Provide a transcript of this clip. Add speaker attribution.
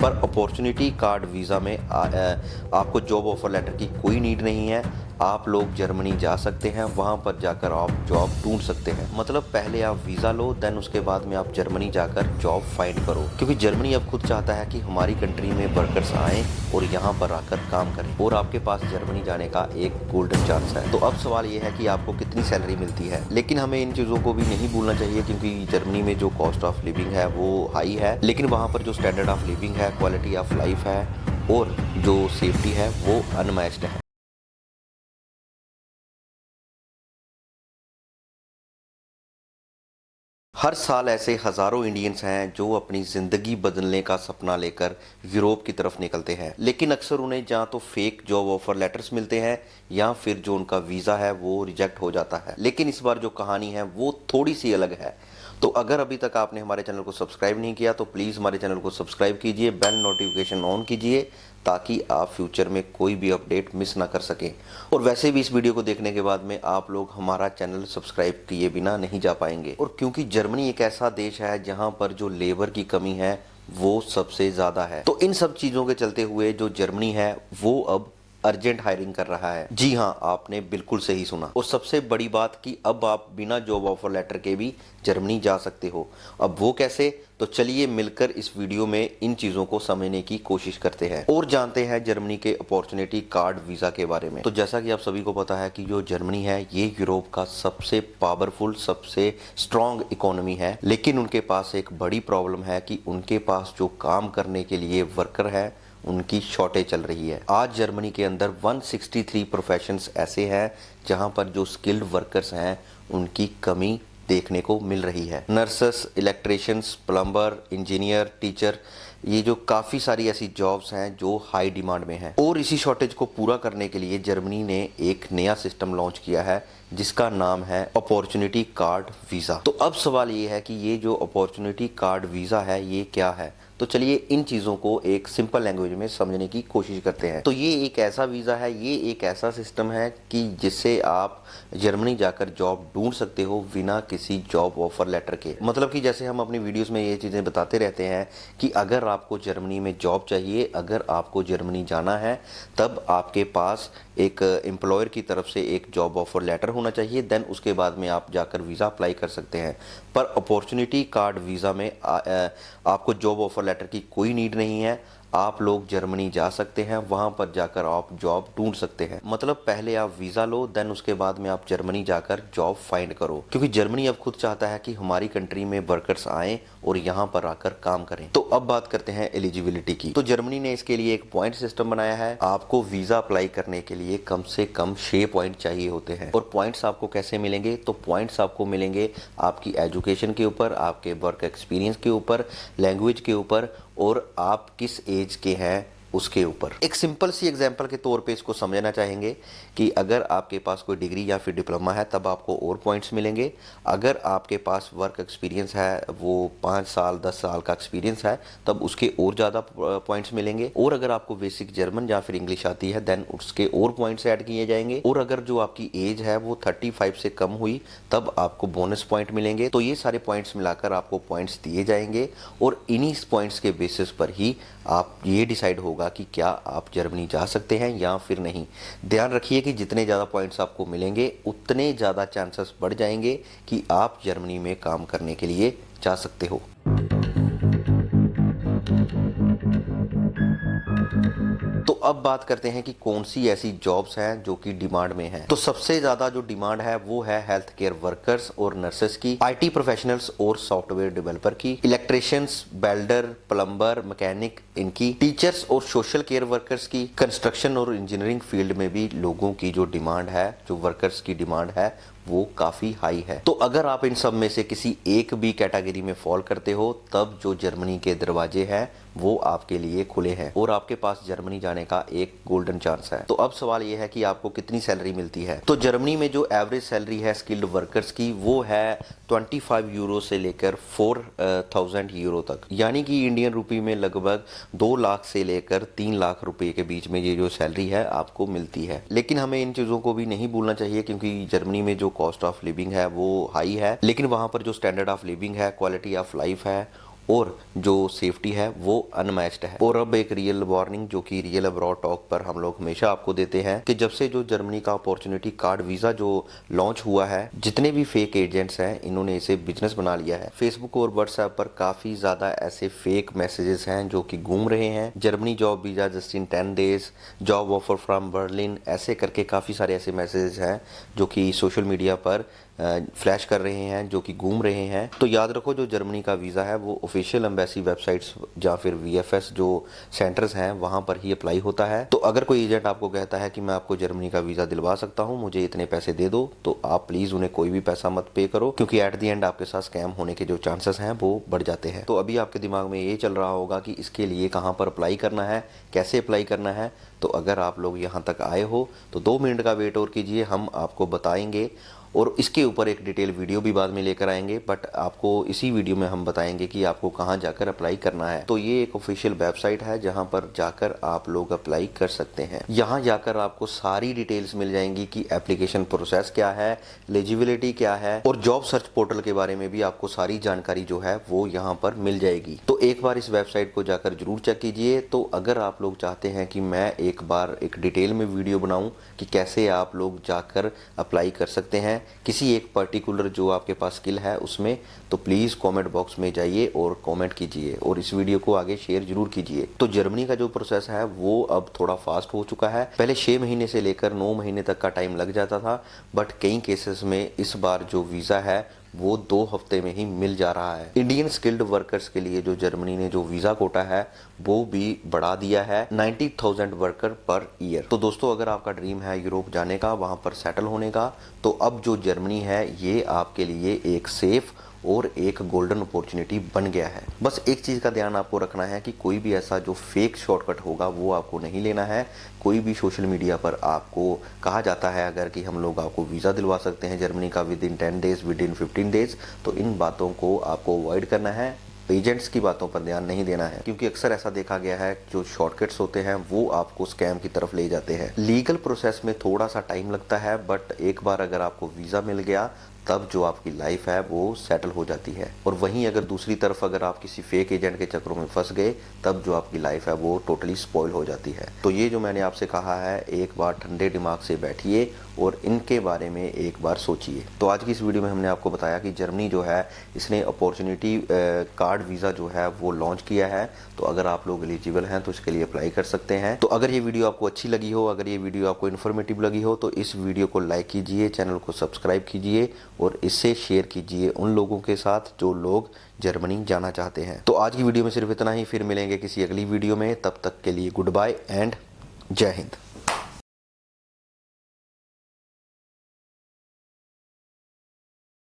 Speaker 1: पर opportunity card visa में आपको जॉब ऑफर लेटर की कोई नीड नहीं है। आप लोग जर्मनी जा सकते हैं, वहाँ पर जाकर आप जॉब ढूंढ सकते हैं। मतलब पहले आप वीज़ा लो, देन उसके बाद में आप जर्मनी जाकर जॉब फाइंड करो, क्योंकि जर्मनी अब खुद चाहता है कि हमारी कंट्री में वर्कर्स आएँ और यहाँ पर आकर काम करें, और आपके पास जर्मनी जाने का एक गोल्डन चांस है। तो अब सवाल ये है कि आपको कितनी सैलरी मिलती है, लेकिन हमें इन चीज़ों को भी नहीं भूलना चाहिए, क्योंकि जर्मनी में जो कॉस्ट ऑफ लिविंग है वो हाई है, लेकिन वहाँ पर जो स्टैंडर्ड ऑफ लिविंग है, क्वालिटी ऑफ लाइफ है और जो सेफ्टी है वो अनमैच्ड है। हर साल ऐसे हजारों इंडियंस हैं जो अपनी ज़िंदगी बदलने का सपना लेकर यूरोप की तरफ निकलते हैं, लेकिन अक्सर उन्हें जहाँ तो फेक जॉब ऑफर लेटर्स मिलते हैं या फिर जो उनका वीज़ा है वो रिजेक्ट हो जाता है। लेकिन इस बार जो कहानी है वो थोड़ी सी अलग है। तो अगर अभी तक आपने हमारे चैनल को सब्सक्राइब नहीं किया तो प्लीज़ हमारे चैनल को सब्सक्राइब कीजिए, बेल नोटिफिकेशन ऑन कीजिए, ताकि आप फ्यूचर में कोई भी अपडेट मिस ना कर सकें। और वैसे भी इस वीडियो को देखने के बाद में आप लोग हमारा चैनल सब्सक्राइब किए बिना नहीं जा पाएंगे, और क्योंकि जर्मनी एक ऐसा देश है जहां पर जो लेबर की कमी है वो सबसे ज़्यादा है। तो इन सब चीज़ों के चलते हुए जो जर्मनी है वो अब अर्जेंट हायरिंग कर रहा है। जी हाँ, आपने बिल्कुल सही सुना। और सबसे बड़ी बात कि अब आप बिना जॉब ऑफर लेटर के भी जर्मनी जा सकते हो। अब वो कैसे, तो चलिए मिलकर इस वीडियो में इन चीज़ों को समझने की कोशिश करते हैं और जानते हैं जर्मनी के अपॉर्चुनिटी कार्ड वीज़ा के बारे में। तो जैसा कि आप सभी को पता है कि जो जर्मनी है ये यूरोप का सबसे पावरफुल, सबसे स्ट्रॉन्ग इकोनॉमी है, लेकिन उनके पास एक बड़ी प्रॉब्लम है कि उनके पास जो काम करने के लिए वर्कर है उनकी शॉर्टेज चल रही है। आज जर्मनी के अंदर 163 प्रोफेशंस ऐसे हैं जहां पर जो स्किल्ड वर्कर्स हैं उनकी कमी देखने को मिल रही है। Nurses, electricians, plumber, engineer, teacher, ये जो काफ़ी सारी ऐसी जॉब्स हैं जो हाई डिमांड में हैं। और इसी शॉर्टेज को पूरा करने के लिए जर्मनी ने एक नया सिस्टम लॉन्च किया है जिसका नाम है अपॉर्चुनिटी कार्ड वीज़ा। तो अब सवाल ये है कि ये जो अपॉर्चुनिटी कार्ड वीज़ा है ये क्या है। तो चलिए इन चीज़ों को एक सिंपल लैंग्वेज में समझने की कोशिश करते हैं। तो ये एक ऐसा वीज़ा है, ये एक ऐसा सिस्टम है कि जिससे आप जर्मनी जाकर जॉब ढूंढ सकते हो बिना किसी जॉब ऑफर लेटर के। मतलब कि जैसे हम अपनी वीडियोस में ये चीज़ें बताते रहते हैं कि अगर आपको जर्मनी में जॉब चाहिए, अगर आपको जर्मनी जाना है, तब आपके पास एक एम्प्लॉयर की तरफ से एक जॉब ऑफर लेटर होना चाहिए, देन उसके बाद में आप जाकर वीज़ा अप्लाई कर सकते हैं। पर अपॉर्चुनिटी कार्ड वीज़ा में आपको जॉब ऑफर लेटर की कोई नीड नहीं है। आप लोग जर्मनी जा सकते हैं, वहाँ पर जाकर आप जॉब ढूंढ सकते हैं। मतलब पहले आप वीज़ा लो, देन उसके बाद में आप जर्मनी जाकर जॉब फाइंड करो, क्योंकि जर्मनी अब खुद चाहता है कि हमारी कंट्री में वर्कर्स आएँ और यहाँ पर आकर काम करें। तो अब बात करते हैं एलिजिबिलिटी की। तो जर्मनी ने इसके लिए एक पॉइंट सिस्टम बनाया है। आपको वीज़ा अप्लाई करने के लिए कम से कम 6 पॉइंट चाहिए होते हैं। और पॉइंट्स आपको कैसे मिलेंगे, तो पॉइंट्स आपको मिलेंगे आपकी एजुकेशन के ऊपर, आपके वर्क एक्सपीरियंस के ऊपर, लैंग्वेज के ऊपर, और आप किस एज के हैं उसके ऊपर। एक सिंपल सी एग्जांपल के तौर पे इसको समझना चाहेंगे कि अगर आपके पास कोई डिग्री या फिर डिप्लोमा है तब आपको और पॉइंट्स मिलेंगे। अगर आपके पास वर्क एक्सपीरियंस है, वो 5 साल 10 साल का एक्सपीरियंस है, तब उसके और ज़्यादा पॉइंट्स मिलेंगे। और अगर आपको बेसिक जर्मन या फिर इंग्लिश आती है देन उसके और पॉइंट्स ऐड किए जाएंगे। और अगर जो आपकी एज है वो 35 से कम हुई तब आपको बोनस पॉइंट मिलेंगे। तो ये सारे पॉइंट्स मिलाकर आपको पॉइंट्स दिए जाएंगे और इन्हीं पॉइंट्स के बेसिस पर ही आप ये डिसाइड होगा कि क्या आप जर्मनी जा सकते हैं या फिर नहीं। ध्यान रखिए कि जितने ज़्यादा पॉइंट्स आपको मिलेंगे उतने ज़्यादा चांसेस बढ़ जाएंगे कि आप जर्मनी में काम करने के लिए जा सकते हो। तो अब बात करते हैं कि कौन सी ऐसी जॉब्स हैं जो कि डिमांड में हैं। तो सबसे ज्यादा जो डिमांड है वो है हेल्थ केयर वर्कर्स और नर्सेस की, आईटी प्रोफेशनल्स और सॉफ्टवेयर डेवलपर की, इलेक्ट्रिशियंस, बेल्डर, प्लम्बर, मैकेनिक इनकी, टीचर्स और सोशल केयर वर्कर्स की, कंस्ट्रक्शन और इंजीनियरिंग फील्ड में भी लोगों की जो डिमांड है, जो वर्कर्स की डिमांड है वो काफ़ी हाई है। तो अगर आप इन सब में से किसी एक भी कैटेगरी में फॉल करते हो तब जो जर्मनी के दरवाजे हैं वो आपके लिए खुले हैं और आपके पास जर्मनी जाने का एक गोल्डन चांस है। तो अब सवाल ये है कि आपको कितनी सैलरी मिलती है। तो जर्मनी में जो एवरेज सैलरी है स्किल्ड वर्कर्स की वो है 25 यूरो से लेकर 4000 यूरो तक, यानी कि इंडियन रुपी में लगभग 2 लाख से लेकर 3 लाख रुपए के बीच में ये जो सैलरी है आपको मिलती है। लेकिन हमें इन चीज़ों को भी नहीं भूलना चाहिए, क्योंकि जर्मनी में जो कॉस्ट ऑफ लिविंग है वो हाई है, लेकिन वहाँ पर जो स्टैंडर्ड ऑफ लिविंग है, क्वालिटी ऑफ लाइफ है और जो सेफ्टी है वो अनमैच्ड है। और अब एक रियल वार्निंग जो कि रियल अब्रॉड टॉक पर हम लोग हमेशा आपको देते हैं कि जब से जो जर्मनी का अपॉर्चुनिटी कार्ड वीजा जो लॉन्च हुआ है, जितने भी फेक एजेंट्स हैं इन्होंने इसे बिजनेस बना लिया है। फेसबुक और व्हाट्सएप पर काफी ज्यादा ऐसे फेक मैसेजेस हैं जो कि घूम रहे हैं। Germany job visa just in 10 days, job offer from Berlin, ऐसे करके काफी सारे ऐसे मैसेजेस हैं जो कि सोशल मीडिया पर फ्लैश कर रहे हैं, जो कि घूम रहे हैं। तो याद रखो जो जर्मनी का वीज़ा है वो ऑफिशियल एम्बेसी वेबसाइट्स या फिर वीएफएस जो सेंटर्स हैं वहां पर ही अप्लाई होता है। तो अगर कोई एजेंट आपको कहता है कि मैं आपको जर्मनी का वीज़ा दिलवा सकता हूं, मुझे इतने पैसे दे दो, तो आप प्लीज़ उन्हें कोई भी पैसा मत पे करो, क्योंकि एट द एंड आपके साथ स्कैम होने के जो चांसेस हैं वो बढ़ जाते हैं। तो अभी आपके दिमाग में ये चल रहा होगा कि इसके लिए कहाँ पर अप्लाई करना है, कैसे अप्लाई करना है। तो अगर आप लोग यहाँ तक आए हो तो 2 मिनट का वेट और कीजिए, हम आपको बताएंगे और इसके ऊपर एक डिटेल वीडियो भी बाद में लेकर आएंगे। बट आपको इसी वीडियो में हम बताएंगे कि आपको कहां जाकर अप्लाई करना है। तो ये एक ऑफिशियल वेबसाइट है जहां पर जाकर आप लोग अप्लाई कर सकते हैं। यहां जाकर आपको सारी डिटेल्स मिल जाएंगी कि एप्लीकेशन प्रोसेस क्या है, एलिजिबिलिटी क्या है, और जॉब सर्च पोर्टल के बारे में भी आपको सारी जानकारी जो है वो यहाँ पर मिल जाएगी। तो एक बार इस वेबसाइट को जाकर जरूर चेक कीजिए। तो अगर आप लोग चाहते हैं कि मैं एक बार एक डिटेल में वीडियो बनाऊं कि कैसे आप लोग जाकर अप्लाई कर सकते हैं किसी एक पर्टिकुलर जो आपके पास स्किल है उसमें, तो प्लीज़ कमेंट बॉक्स में जाइए और कमेंट कीजिए और इस वीडियो को आगे शेयर जरूर कीजिए। तो जर्मनी का जो प्रोसेस है वो अब थोड़ा फास्ट हो चुका है। पहले 6 महीने से लेकर 9 महीने तक का टाइम लग जाता था, बट कई केसेस में इस बार जो वीज़ा है वो 2 हफ्ते में ही मिल जा रहा है। इंडियन स्किल्ड वर्कर्स के लिए जो जर्मनी ने जो वीज़ा कोटा है वो भी बढ़ा दिया है 90,000 वर्कर पर ईयर। तो दोस्तों अगर आपका ड्रीम है यूरोप जाने का, वहाँ पर सेटल होने का, तो अब जो जर्मनी है ये आपके लिए एक सेफ और एक गोल्डन अपॉर्चुनिटी बन गया है। बस एक चीज़ का ध्यान आपको रखना है कि कोई भी ऐसा जो फेक शॉर्टकट होगा वो आपको नहीं लेना है। कोई भी सोशल मीडिया पर आपको कहा जाता है अगर कि हम लोग आपको वीज़ा दिलवा सकते हैं जर्मनी का with in 10 days, with in 15 days, तो इन बातों को आपको अवॉइड करना है। एजेंट्स की बातों पर ध्यान नहीं देना है, क्योंकि अक्सर ऐसा देखा गया है जो शॉर्टकट्स होते हैं वो आपको स्कैम की तरफ ले जाते हैं। लीगल प्रोसेस में थोड़ा सा टाइम लगता है, बट एक बार अगर आपको वीज़ा मिल गया तब जो आपकी लाइफ है वो सेटल हो जाती है। और वहीं अगर दूसरी तरफ अगर आप किसी फेक एजेंट के चक्करों में फंस गए तब जो आपकी लाइफ है वो टोटली स्पॉइल हो जाती है। तो ये जो मैंने आपसे कहा है, एक बार ठंडे दिमाग से बैठिए और इनके बारे में एक बार सोचिए। तो आज की इस वीडियो में हमने आपको बताया कि जर्मनी जो है इसने अपॉर्चुनिटी कार्ड वीज़ा जो है वो लॉन्च किया है। तो अगर आप लोग एलिजिबल हैं तो इसके लिए अप्लाई कर सकते हैं। तो अगर ये वीडियो आपको अच्छी लगी हो, अगर ये वीडियो आपको इन्फॉर्मेटिव लगी हो, तो इस वीडियो को लाइक कीजिए, चैनल को सब्सक्राइब कीजिए और इससे शेयर कीजिए उन लोगों के साथ जो लोग जर्मनी जाना चाहते हैं। तो आज की वीडियो में सिर्फ इतना ही, फिर मिलेंगे किसी अगली वीडियो में। तब तक के लिए गुड बाय एंड जय हिंद।